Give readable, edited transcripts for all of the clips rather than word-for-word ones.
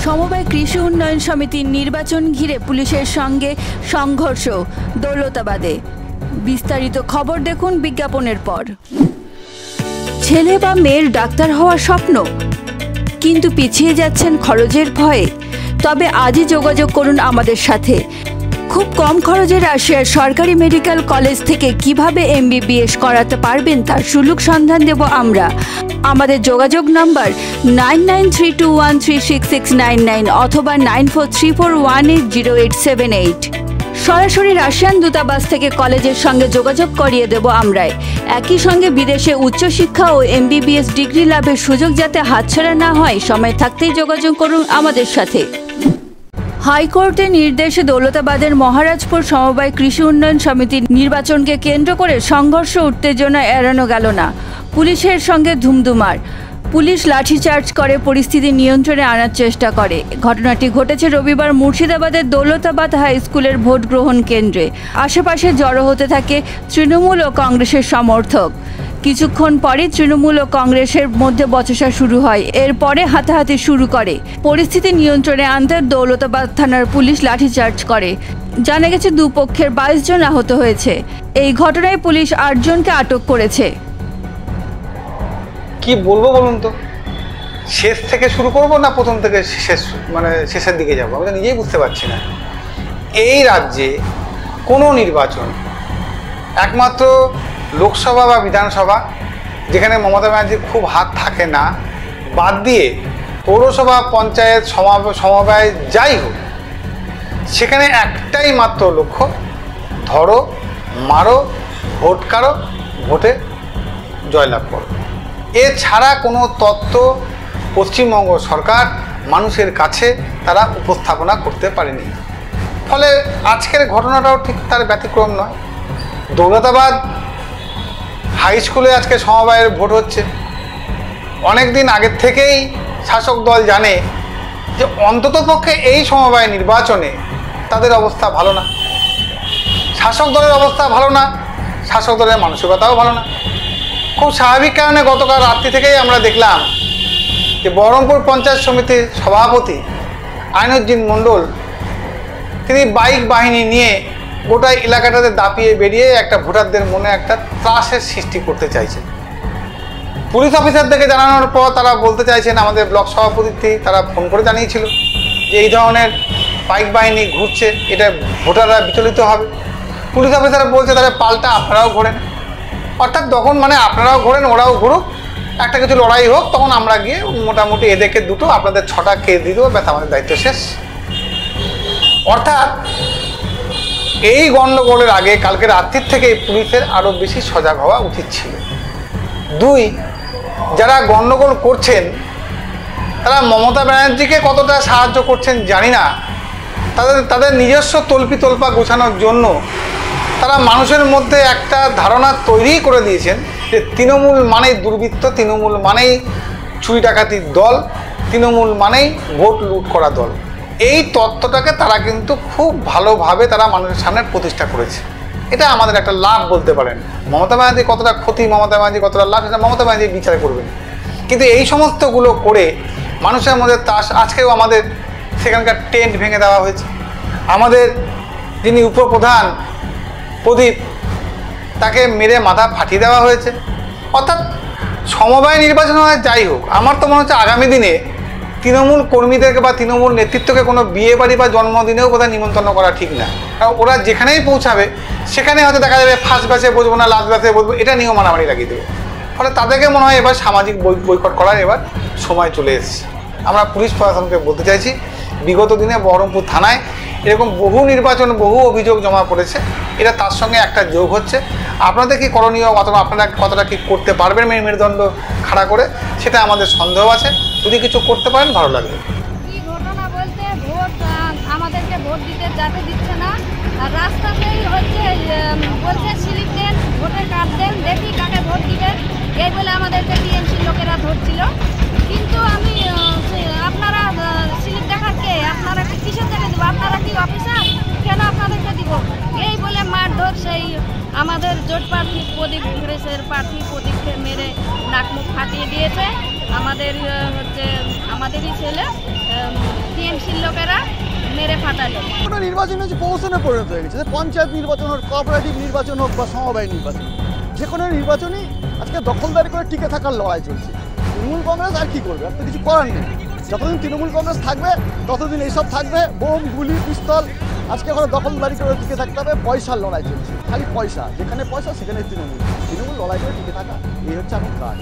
সমবায় কৃষি উন্নয়ন সমিতির নির্বাচন ঘিরে পুলিশের সঙ্গে সংঘর্ষ দৌলতাবাদে। বিস্তারিত খবর দেখুন বিজ্ঞাপনের পর। ছেলে বা মেয়ের ডাক্তার হওয়ার স্বপ্ন, কিন্তু পিছিয়ে যাচ্ছেন খরচের ভয়ে? তবে আজই যোগাযোগ করুন আমাদের সাথে। খুব কম খরচে রাশিয়ার সরকারি মেডিকেল কলেজ থেকে কিভাবে MBBS করাতে পারবেন তার সুলুক সন্ধান দেব আমরা। আমাদের যোগাযোগ নাম্বার 9932136699 অথবা 9434180878। সরাসরি রাশিয়ান দূতাবাস থেকে কলেজের সঙ্গে যোগাযোগ করিয়ে দেব আমরাই। একই সঙ্গে বিদেশে উচ্চশিক্ষা ও MBBS ডিগ্রি লাভের সুযোগ যাতে হাতছাড়া না হয়, সময় থাকতেই যোগাযোগ করুন আমাদের সাথে। হাইকোর্টের নির্দেশে দৌলতাবাদের মহারাজপুর সমবায় কৃষি উন্নয়ন সমিতির নির্বাচনকে কেন্দ্র করে সংঘর্ষ উত্তেজনা এড়ানো গেল না। পুলিশের সঙ্গে ধুমধুমার। পুলিশ লাঠিচার্জ করে পরিস্থিতি নিয়ন্ত্রণে আনার চেষ্টা করে। ঘটনাটি ঘটেছে রবিবার মুর্শিদাবাদের দৌলতাবাদ হাই স্কুলের ভোট গ্রহণ কেন্দ্রে। আশেপাশে জড়ো হতে থাকে তৃণমূল ও কংগ্রেসের সমর্থক। কিছুক্ষণ পরে তৃণমূল ও কংগ্রেসের মধ্যে বচসা শুরু হয়। এরপরে হাতাহাতি শুরু করে। পরিস্থিতি নিয়ন্ত্রণে আনতে দৌলতাবাদ থানার পুলিশ লাঠিচার্জ করে। জানা গেছে দুপক্ষের 22 জন আহত হয়েছে। এই ঘটনায় পুলিশ 8 জনকে আটক করেছে। কি বলবো বলুন তো, শেষ থেকে শুরু করব না প্রথম থেকে শেষের দিকে যাবো, আমি তো নিজেই বুঝতে পারছি না। এই রাজ্যে কোনো নির্বাচন, একমাত্র লোকসভা বা বিধানসভা যেখানে মমতা ব্যানার্জির খুব হাত থাকে না, বাদ দিয়ে পৌরসভা পঞ্চায়েত সমবায় যাই হোক, সেখানে একটাই মাত্র লক্ষ্য, ধরো মারো, ভোট কারো, ভোটে জয়লাভ করো। এছাড়া কোনো তত্ত্ব পশ্চিমবঙ্গ সরকার মানুষের কাছে তারা উপস্থাপনা করতে পারেনি। ফলে আজকের ঘটনাটাও ঠিক তার ব্যতিক্রম নয়। দৌলতাবাদ হাই স্কুলে আজকে সমবায়ের ভোট হচ্ছে। অনেক দিন আগের থেকেই শাসক দল জানে যে অন্ততপক্ষে এই সমবায় নির্বাচনে তাদের অবস্থা ভালো না, শাসক দলের অবস্থা ভালো না, শাসক দলের মানসিকতাও ভালো না। খুব স্বাভাবিক কারণে গতকাল রাত্রি থেকেই আমরা দেখলাম যে বহরমপুর পঞ্চায়েত সমিতির সভাপতি আইনুজ্জিন মণ্ডল তিনি বাইক বাহিনী নিয়ে গোটা এলাকাটাতে দাপিয়ে বেরিয়ে একটা ভোটারদের মনে একটা ত্রাসের সৃষ্টি করতে চাইছেন। পুলিশ অফিসারদেরকে জানানোর পর তারা বলতে চাইছেন, আমাদের ব্লক সভাপতি তারা ফোন করে জানিয়েছিল যে এই ধরনের বাইক বাহিনী ঘুরছে, এটা ভোটাররা বিচলিত হবে। পুলিশ অফিসার বলছে তাহলে পাল্টা আপনারাও ঘোরেন, অর্থাৎ তখন মানে আপনারাও ঘোরেন ওরাও ঘুরুক, একটা কিছু লড়াই হোক, তখন আমরা গিয়ে মোটামুটি এদেরকে দুটো আপনাদের 6টা খেয়ে দিয়ে দেবো, ব্যথা আমাদের দায়িত্ব শেষ। অর্থাৎ এই গণ্ডগোলের আগে কালকে রাত্রির থেকে পুলিশের আরও বেশি সজাগ হওয়া উচিত ছিল। 2, যারা গণ্ডগোল করছেন তারা মমতা ব্যানার্জিকে কতটা সাহায্য করছেন জানি না, তাদের নিজস্ব তল্পা গোছানোর জন্য তারা মানুষের মধ্যে একটা ধারণা তৈরি করে দিয়েছেন যে তৃণমূল মানেই দুর্বৃত্ত, তৃণমূল মানেই চুরি ডাকাতির দল, তৃণমূল মানেই ভোট লুট করা দল। এই তত্ত্বটাকে তারা কিন্তু খুব ভালোভাবে তারা মানুষের সামনে প্রতিষ্ঠা করেছে। এটা আমাদের একটা লাভ বলতে পারেন। মমতা ব্যানার্জি কতটা ক্ষতি, মমতা ব্যানার্জি কতটা লাভ, সেটা মমতা ব্যানার্জি বিচার করবেন। কিন্তু এই সমস্তগুলো করে মানুষের মধ্যে আজকেও আমাদের সেখানকার টেন্ট ভেঙে দেওয়া হয়েছে। আমাদের যিনি উপপ্রধান প্রদীপ, তাকে মেরে মাথা ফাটিয়ে দেওয়া হয়েছে। অর্থাৎ সমবায় নির্বাচন হয় যাই হোক, আমার তো মনে হচ্ছে আগামী দিনে তৃণমূল কর্মীদেরকে বা তৃণমূল নেতৃত্বকে কোনো বিয়ে বাড়ি বা জন্মদিনেও বোধহয় নিমন্ত্রণ করা ঠিক না। কারণ ওরা যেখানেই পৌঁছাবে সেখানে হয়তো দেখা যাবে ফার্স্ট ব্যাচে বসবো না লাস্ট ব্যাচে বসবো, এটা নিয়েও মারামারি লাগিয়ে দেবে। ফলে তাদেরকে মনে হয় এবার সামাজিক বয়কট করার এবার সময় চলে এসেছে। আমরা পুলিশ প্রশাসনকে বলতে চাইছি, বিগত দিনে বহরমপুর থানায় এরকম বহু নির্বাচন, বহু অভিযোগ জমা পড়েছে, এটা তার সঙ্গে একটা যোগ হচ্ছে। আপনাদের কি করণীয় অথবা আপনারা কতটা কি করতে পারবেন মেরুদণ্ড খাড়া করে, সেটা আমাদের সন্দেহ আছে। যদি কিছু করতে পারেন ভালো লাগবে। কি ঘটনা বলতে, ভোট আমাদেরকে ভোট দিতে যাতে দিচ্ছে না, আর রাস্তাতেই হচ্ছে বলছে স্লিপ দেন, ভোটের কার্ড দেন, দেখি কাকে ভোট দিবেন, এই বলে আমাদেরকে টিএমসি লোকেরা ধরছিল। কিন্তু আমি আপনারা স্লিপ দেখা কে, আপনারা কি কিসের জন্য দেবো, আপনারা কি অফিসার, কেন আপনাদেরকে দিব, এই বলে মারধর সেই আমাদের জোট প্রার্থী প্রদীপ কংগ্রেসের প্রার্থী প্রদীপকে মেরে নাক মুখ ফাটিয়ে দিয়েছে। আমাদের হচ্ছে আমাদেরই ছেলে এসির লোকেরা মেরে ফাটালো। কোনো নির্বাচন হচ্ছে প্রহসনে পরিণত হয়ে গেছে, পঞ্চায়েত নির্বাচন হোক, কোঅপারেটিভ নির্বাচন হোক বা সমবায় নির্বাচন, যে কোনো নির্বাচনই আজকে দখলদারি করে টিকে থাকার লড়াই চলছে। তৃণমূল কংগ্রেস আর কি করবে, আর তো কিছু করার নেই। যতদিন তৃণমূল কংগ্রেস থাকবে ততদিন এইসব থাকবে, বোম গুলি পিস্তল। আজকে এখন দখলদারি করে টিকে থাকতে হবে, পয়সার লড়াই চলছে, খালি পয়সা, যেখানে পয়সা সেখানে তৃণমূল লড়াই করে টিকে থাকা, এই হচ্ছে এখন কাজ।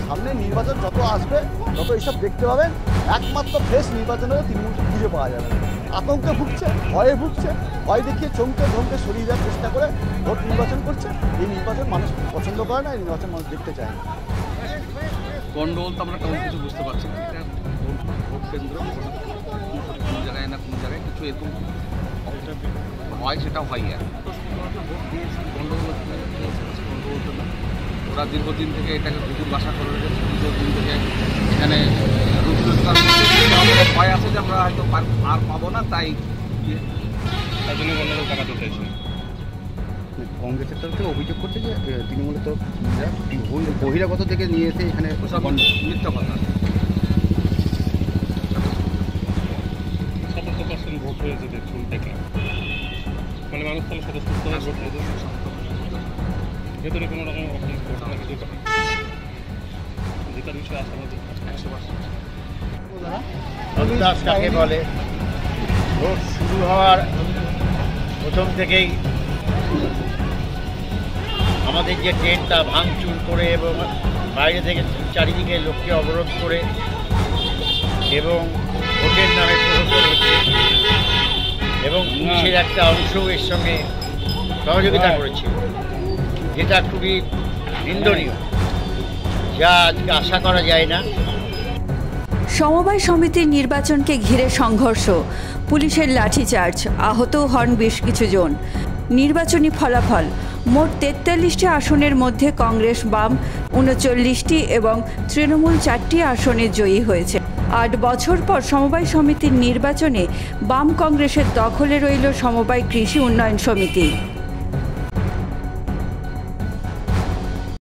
সামনে নির্বাচন যত আসবে তত এইসব দেখতে পাবেন, একমাত্র ফ্রেশ নির্বাচনেও তৃণমূলকে খুঁজে পাওয়া যাবে না। আতঙ্কে ভুগছে, ভয়ে ভুগছে, ভয় দেখিয়ে চমকে ধমকে সরিয়ে দেওয়ার চেষ্টা করে ভোট নির্বাচন করছে। এই নির্বাচন মানুষ পছন্দ করে না, এই নির্বাচন মানুষ দেখতে চায় না। গন্ডগোল তো আমরা তেমন কিছু বুঝতে পারছি না, এটা ভোট কেন্দ্র, কোনো জায়গায় না কোনো জায়গায় কিছু এরকম হয়, সেটা হয় আর গন্ডগোল তো না। ওরা দীর্ঘদিন থেকে এটাকে কুকুর বাসা করে রেখেছে, দীর্ঘদিন থেকে এখানে রোজগার ভয় আছে যে আমরা হয়তো আর পাবো না, তাই তার জন্য গন্ডগোল টাকা চলতেছে। কংগ্রেসের তরফ থেকে অভিযোগ করছে যে তৃণমূলের তরফ বহিরাগত থেকে নিয়ে এসে এখানে মিথ্যা কথা। 70% ভোট হয়েছে দেখুন, দেখলাম মানে মানুষ তাহলে স্বতঃস্ফূর্ত ভোট হয়েছে, ভেতরে কোনো রকম ঘটনা কিছু করে জেতার বিষয়ে আশাবাদী 100%। দাস কাকে বলে, ভোট শুরু হওয়ার প্রথম থেকেই আমাদের যে ট্রেনটা ভাঙচুর করে এবং বাইরে থেকে চারিদিকে লোককে অবরোধ করে এবং ভোটের নামে প্রহসন হচ্ছে এবং পুলিশের একটা অংশ এর সঙ্গে সহযোগিতা করেছে, যেটা খুবই নিন্দনীয়, যা আজকে আশা করা যায় না। সমবায় সমিতির নির্বাচনকে ঘিরে সংঘর্ষ, পুলিশের লাঠিচার্জ, আহতও হন বেশ কিছু জন। নির্বাচনী ফলাফল: মোট 43টি আসনের মধ্যে কংগ্রেস বাম 39টি এবং তৃণমূল 4টি আসনে জয়ী হয়েছে। 8 বছর পর সমবায় সমিতির নির্বাচনে বাম কংগ্রেসের দখলে রইল সমবায় কৃষি উন্নয়ন সমিতি।